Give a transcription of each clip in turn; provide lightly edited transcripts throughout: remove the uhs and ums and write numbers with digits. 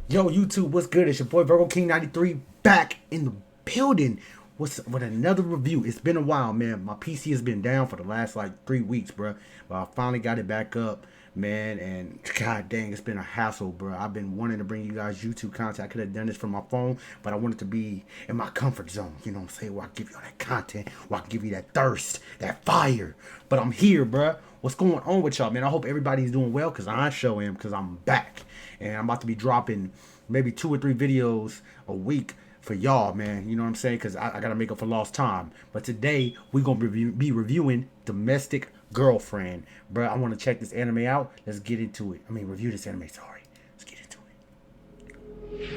Yo, YouTube, what's good? It's your boy Virgo King 93 back in the building. What's with another review? It's been a while, man. My PC has been down for the last like 3 weeks, bro. But I finally got it back up, man. And god dang, it's been a hassle, bro. I've been wanting to bring you guys YouTube content. I could have done this from my phone, but I wanted to be in my comfort zone. You know what I'm saying? Where I give you all that content, where I can give you that thirst, that fire. But I'm here, bro. What's going on with y'all, man? I hope everybody's doing well, because I sure am, because I'm back. And I'm about to be dropping maybe 2 or 3 videos a week for y'all, man. You know what I'm saying? Because I got to make up for lost time. But today, we're going to be reviewing Domestic Girlfriend. Bro, I want to check this anime out. Let's get into it. I mean, review this anime, sorry. Let's get into it.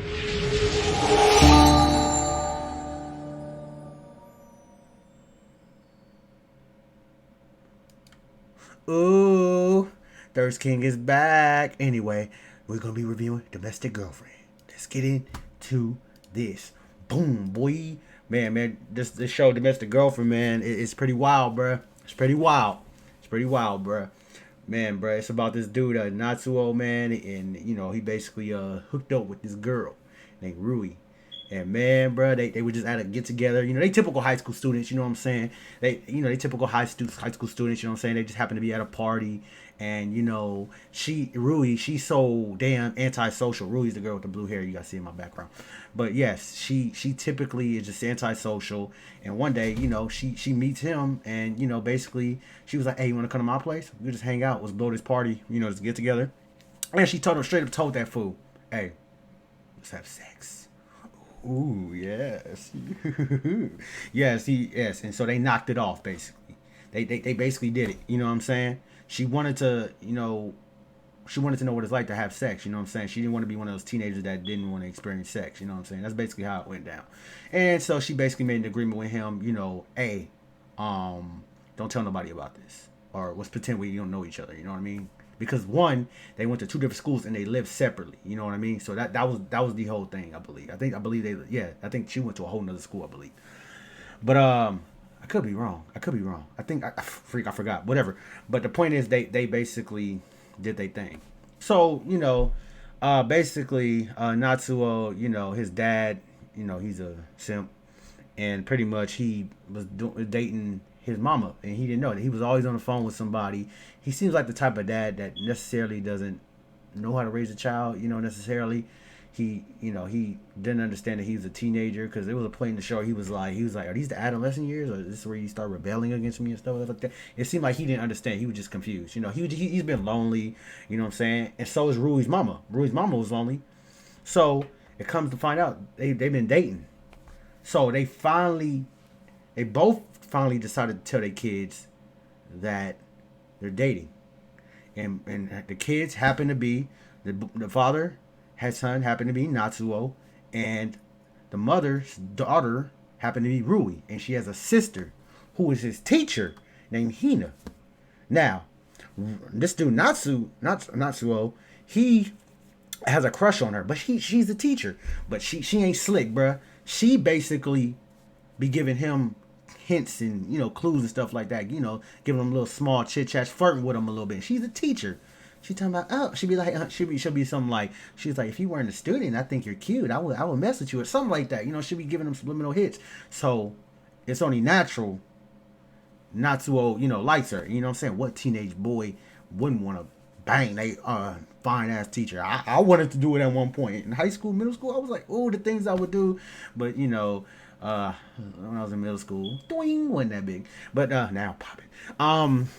Ooh, Thirst King is back. Anyway, we're going to be reviewing Domestic Girlfriend. Let's get into this. Boom, boy. Man, this show, Domestic Girlfriend, man, it's pretty wild, bruh. It's pretty wild. It's pretty wild, bruh. Man, bruh, it's about this dude, Natsuo, man, and, you know, he basically hooked up with this girl named Rui. And man, bro, they were just at a get together. You know, they typical high school students. You know what I'm saying? They typical high school students. You know what I'm saying? They just happen to be at a party, and you know, Rui, she's so damn antisocial. Rui's the girl with the blue hair you guys see in my background. But yes, she typically is just antisocial. And one day, you know, she meets him, and you know, basically, she was like, "Hey, you want to come to my place? We just hang out. Let's blow this party. You know, just get together." And she told him straight up, told that fool, "Hey, let's have sex." Ooh, yes. Yes. And so they knocked it off basically. They basically did it. You know what I'm saying? She wanted to, she wanted to know what it's like to have sex. You know what I'm saying? She didn't want to be one of those teenagers that didn't want to experience sex. You know what I'm saying? That's basically how it went down. And so she basically made an agreement with him. You know, hey, don't tell nobody about this, or let's pretend we don't know each other. You know what I mean? Because one, they went to two different schools and they lived separately. You know what I mean? So that was the whole thing. I believe. I believe they. Yeah, I think she went to a whole nother school. I believe. But I could be wrong. I think I forgot. Whatever. But the point is, they basically did their thing. So basically, Natsuo, his dad, he's a simp, and pretty much he was dating his mama, and he didn't know that he was always on the phone with somebody. He seems like the type of dad that necessarily doesn't know how to raise a child, necessarily. He didn't understand that he was a teenager, because there was a point in the show he was like, are these the adolescent years, or is this where you start rebelling against me and stuff like that? It seemed like he didn't understand. He was just confused. He's been lonely. You know what I'm saying? And so is Rui's mama. Rui's mama was lonely. So it comes to find out they've been dating. So they both finally decided to tell their kids that they're dating, and the kids happen to be the father, his son happened to be Natsuo, and the mother's daughter happened to be Rui, and she has a sister who is his teacher named Hina. Now, this dude Natsuo, he has a crush on her, but she's a teacher, but she ain't slick, bruh. She basically be giving him hints and clues and stuff like that. Giving him little small chit chats, flirting with him a little bit. She's a teacher. She talking about, oh, she'd be like, she'll be something like, she's like, if you weren't a student, I think you're cute. I would mess with you or something like that. She'll be giving him subliminal hits. So it's only natural Natsuo, likes her. You know what I'm saying? What teenage boy wouldn't want to bang they fine ass teacher? I wanted to do it at one point in high school, middle school. I was like, oh, the things I would do, but when I was in middle school, doing wasn't that big, but now popping.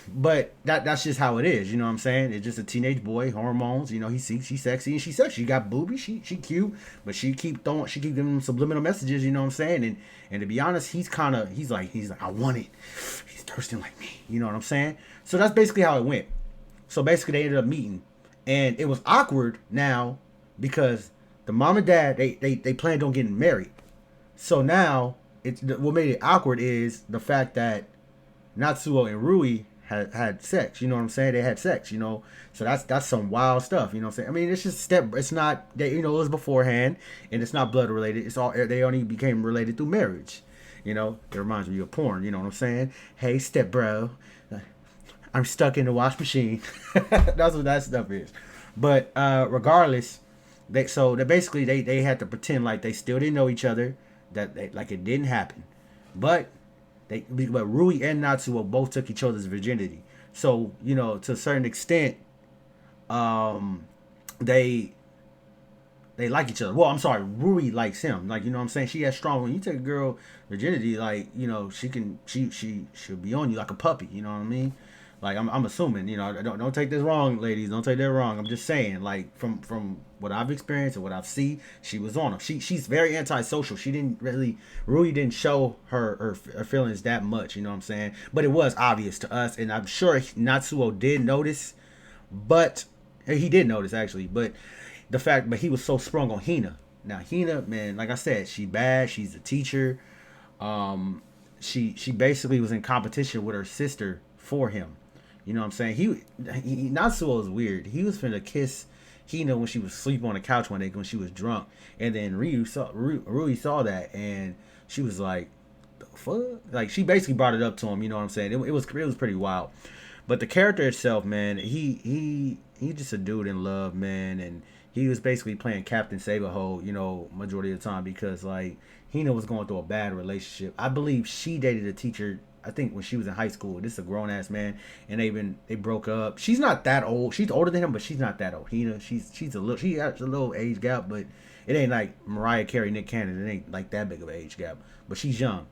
But that's just how it is. You know what I'm saying? It's just a teenage boy, hormones. She's sexy and she's sexy. She got boobies. She cute, but she keep giving him subliminal messages. You know what I'm saying? And to be honest, he's like I want it. He's thirsting like me. You know what I'm saying? So that's basically how it went. So basically, they ended up meeting, and it was awkward now because the mom and dad they planned on getting married. So now, what made it awkward is the fact that Natsuo and Rui had sex. You know what I'm saying? They had sex. So that's some wild stuff. You know what I'm saying? I mean, it's just step. It's not it was beforehand, and it's not blood related. It's all they only became related through marriage. It reminds me of porn. You know what I'm saying? Hey, step bro, I'm stuck in the wash machine. That's what that stuff is. But regardless, They basically they had to pretend like they still didn't know each other, that like it didn't happen, but but Rui and Natsuo both took each other's virginity. So to a certain extent, um, they they like each other. Well, I'm sorry, Rui likes him. Like what I'm saying, she has strong. When you take a girl virginity, like she can she'll be on you like a puppy. You know what I mean? Like I'm assuming. Don't take this wrong, ladies. Don't take that wrong. I'm just saying, like from what I've experienced and what I've seen, she was on him. She's very antisocial. She didn't really Rui didn't show her feelings that much. You know what I'm saying? But it was obvious to us, and I'm sure Natsuo did notice. But he did notice actually. But he was so sprung on Hina. Now Hina, man, like I said, she bad. She's a teacher. Um, she basically was in competition with her sister for him. You know what I'm saying? He Natsuo was weird. He was finna kiss Hina when she was sleeping on the couch one day when she was drunk, and then Rui saw that, and she was like, "The fuck!" Like she basically brought it up to him. You know what I'm saying? It was pretty wild. But the character itself, man, he just a dude in love, man, and he was basically playing Captain Saberho, majority of the time because like Hina was going through a bad relationship. I believe she dated a teacher. I think when she was in high school. This is a grown ass man, and they broke up. She's not that old. She's older than him, but she's not that old. Hina, she has a little age gap, but it ain't like Mariah Carey, Nick Cannon. It ain't like that big of an age gap. But she's young.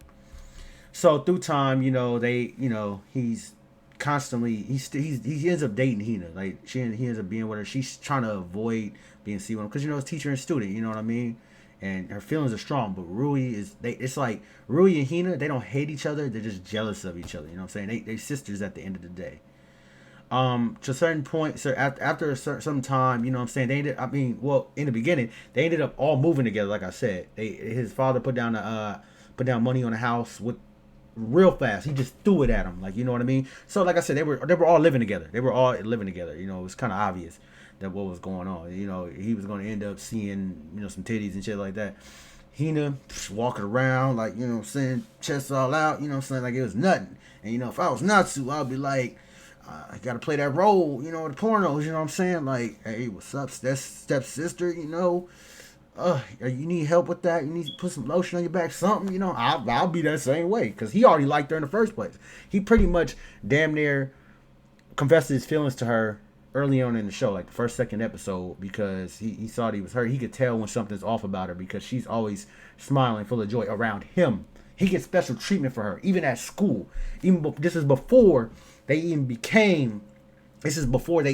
So through time, he's constantly he ends up dating Hina. Like he ends up being with her. She's trying to avoid being seen with him because it's teacher and student. You know what I mean? And her feelings are strong. But Rui it's like Rui and Hina. They don't hate each other. They're just jealous of each other. You know what I'm saying? They sisters at the end of the day. To a certain point, so after some time, you know what I'm saying, in the beginning, they ended up all moving together. Like I said, his father put down money on a house with real fast. He just threw it at him, like, you know what I mean. So like I said, they were all living together. They were all living together. It was kind of obvious that what was going on. He was going to end up seeing some titties and shit like that. Hina walking around like saying chest all out. You know what I'm saying, like it was nothing. And if I was Natsu, I'd be like, I gotta play that role, the pornos, you know what I'm saying? Like, hey, what's up, that's stepsister, you need help with that? You need to put some lotion on your back, something, I'll be that same way, because he already liked her in the first place. He pretty much damn near confessed his feelings to her early on in the show, like the first, second episode, because he thought he was hurt. He could tell when something's off about her because she's always smiling, full of joy around him. He gets special treatment for her, even at school. This is before they even became. This is before they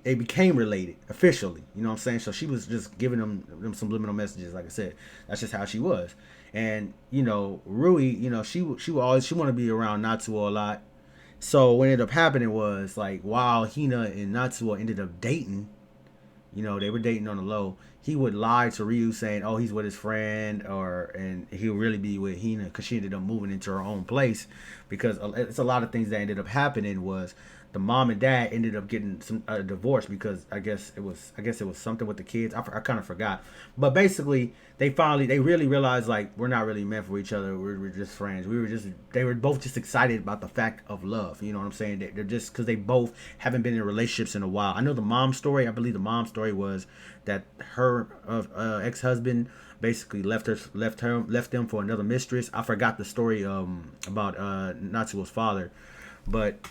became related officially. You know what I'm saying? So she was just giving them some subliminal messages. Like I said, that's just how she was. And Rui, she wanted to be around Natsuo a lot. So what ended up happening was, like, while Hina and Natsuo ended up dating, they were dating on the low, he would lie to Ryu saying, oh, he's with his friend, and he'll really be with Hina, because she ended up moving into her own place. Because it's a lot of things that ended up happening was the mom and dad ended up getting a divorce, because I guess it was something with the kids. I kind of forgot, but basically they really realized, like, we're not really meant for each other. We're just friends. They were both just excited about the fact of love. You know what I'm saying? They're just, because they both haven't been in relationships in a while. I know the mom's story. I believe the mom's story was that her ex-husband basically left them for another mistress. I forgot the story about Natsuo's father, but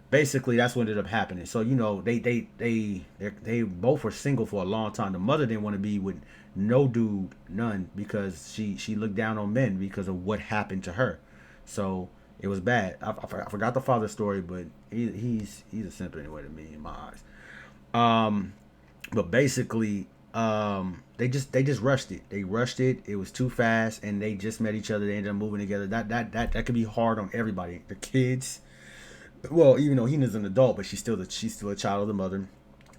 basically that's what ended up happening. So they both were single for a long time. The mother didn't want to be with no dude, none, because she looked down on men because of what happened to her. So it was bad. I forgot the father's story, but he's a simp anyway to me, in my eyes. But basically, they just rushed it. They rushed it. It was too fast, and they just met each other. They ended up moving together. That could be hard on everybody. The kids. Well, even though Hina's an adult, but she's still a child of the mother,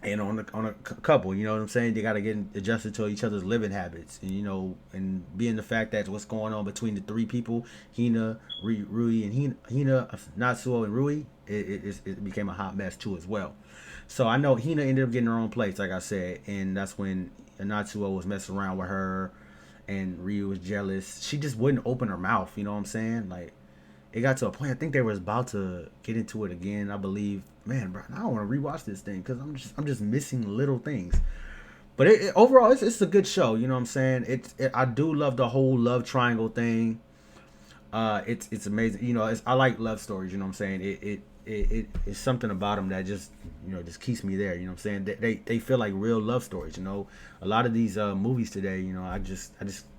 and on a couple. You know what I'm saying? They got to get adjusted to each other's living habits, and being the fact that what's going on between the three people, Hina, Rui, and Hina, Natsuo, and Rui, it became a hot mess too as well. So I know Hina ended up getting her own place, like I said, and that's when Natsuo was messing around with her, and Ryu was jealous. She just wouldn't open her mouth. You know what I'm saying? Like, it got to a point. I think they was about to get into it again. I believe, man, bro. I don't want to rewatch this thing because I'm just missing little things. But overall, it's a good show. You know what I'm saying? I do love the whole love triangle thing. It's amazing. You know, I like love stories. You know what I'm saying? It's something about them that just, you know, just keeps me there. You know what I'm saying? They feel like real love stories. You know, a lot of these movies today, you know, I just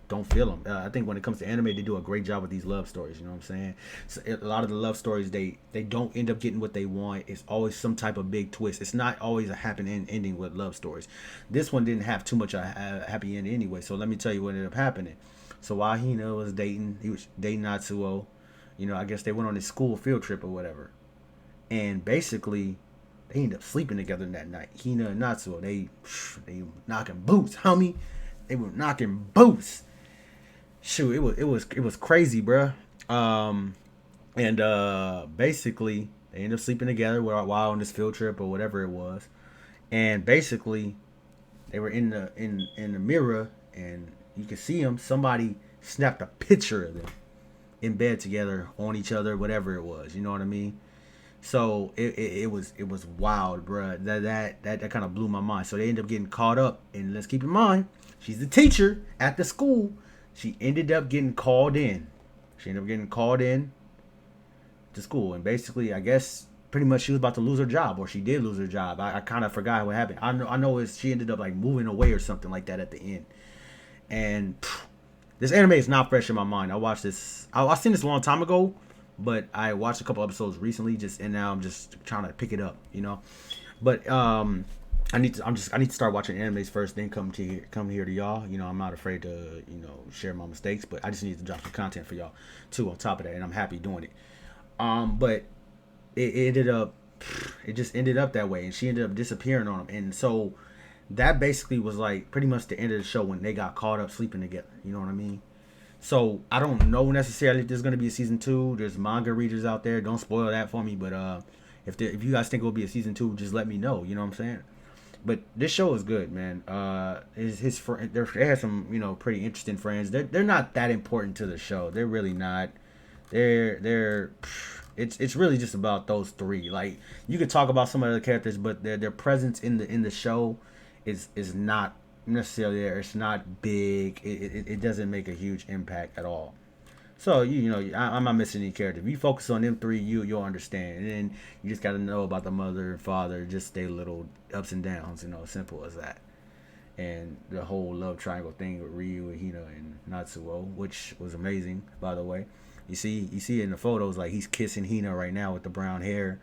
don't feel them. I think when it comes to anime, they do a great job with these love stories. You know what I'm saying? So a lot of the love stories, they don't end up getting what they want. It's always some type of big twist. It's not always a happy ending with love stories. This one didn't have too much a happy end anyway. So let me tell you what ended up happening. So while Hina was dating, he was dating Natsuo. You know, I guess they went on this school field trip or whatever. And basically, they ended up sleeping together that night. Hina and Natsuo, they were knocking boots, homie. They were knocking boots. Shoot, it was crazy, bruh. And basically, they ended up sleeping together while on this field trip or whatever it was. And basically, they were in the mirror, and you could see them. Somebody snapped a picture of them in bed together on each other, whatever it was. You know what I mean? So it was wild, bro. That kind of blew my mind. So they ended up getting caught up, and let's keep in mind, she's the teacher at the school. She ended up getting called in. She ended up getting called in to school, and basically, I guess pretty much she was about to lose her job, or she did lose her job. I kind of forgot what happened. I know she ended up like moving away or something like that at the end. And this anime is not fresh in my mind. I watched this. I seen this a long time ago, but I watched a couple episodes recently. And now I'm just trying to pick it up, you know. But I need to start watching animes first, then come here to y'all. You know, I'm not afraid to, you know, share my mistakes, but I just need to drop some content for y'all too on top of that, and I'm happy doing it. But it just ended up that way, and she ended up disappearing on him, and so that basically was like pretty much the end of the show when they got caught up sleeping together. You know what I mean? So I don't know necessarily if there's gonna be a season 2. There's manga readers out there. Don't spoil that for me. But if you guys think it will be a season 2, just let me know. You know what I'm saying? But this show is good, man. His friend, they have some, you know, pretty interesting friends. They're not that important to the show. They're really not. They're it's really just about those three. Like, you could talk about some other characters, but their presence in the show is not necessarily there. It's not big. It doesn't make a huge impact at all. So you know, I'm not missing any character. If you focus on them three, you'll understand. And then you just got to know about the mother and father, just their little ups and downs. You know, simple as that. And the whole love triangle thing with Ryu, Hina, and Natsuo, which was amazing, by the way. You see in the photos, like, he's kissing Hina right now with the brown hair.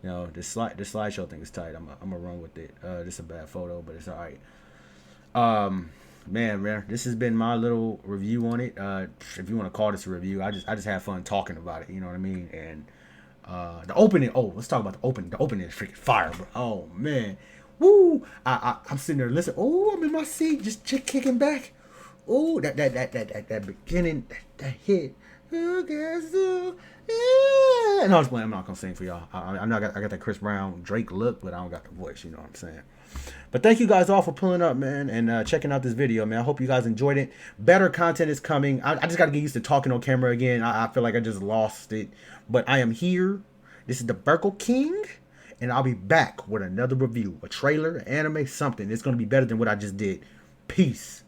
You know, this slideshow thing is tight. I'm gonna run with it. This is a bad photo, but it's all right. Man, this has been my little review on it. If you want to call this a review, I just have fun talking about it. You know what I mean? And the opening. Oh, let's talk about the opening. The opening is freaking fire, bro. Oh man, woo! I'm sitting there listening. Oh, I'm in my seat, just kicking back. Oh, that beginning, that hit. And I was playing. I'm not gonna sing for y'all. I know I got that Chris Brown Drake look, but I don't got the voice. You know what I'm saying? But thank you guys all for pulling up, man, and checking out this video, man. I hope you guys enjoyed it. Better content is coming. I just got to get used to talking on camera again. I feel like I just lost it. But I am here. This is the Burkle King, and I'll be back with another review, a trailer, an anime, something. It's going to be better than what I just did. Peace.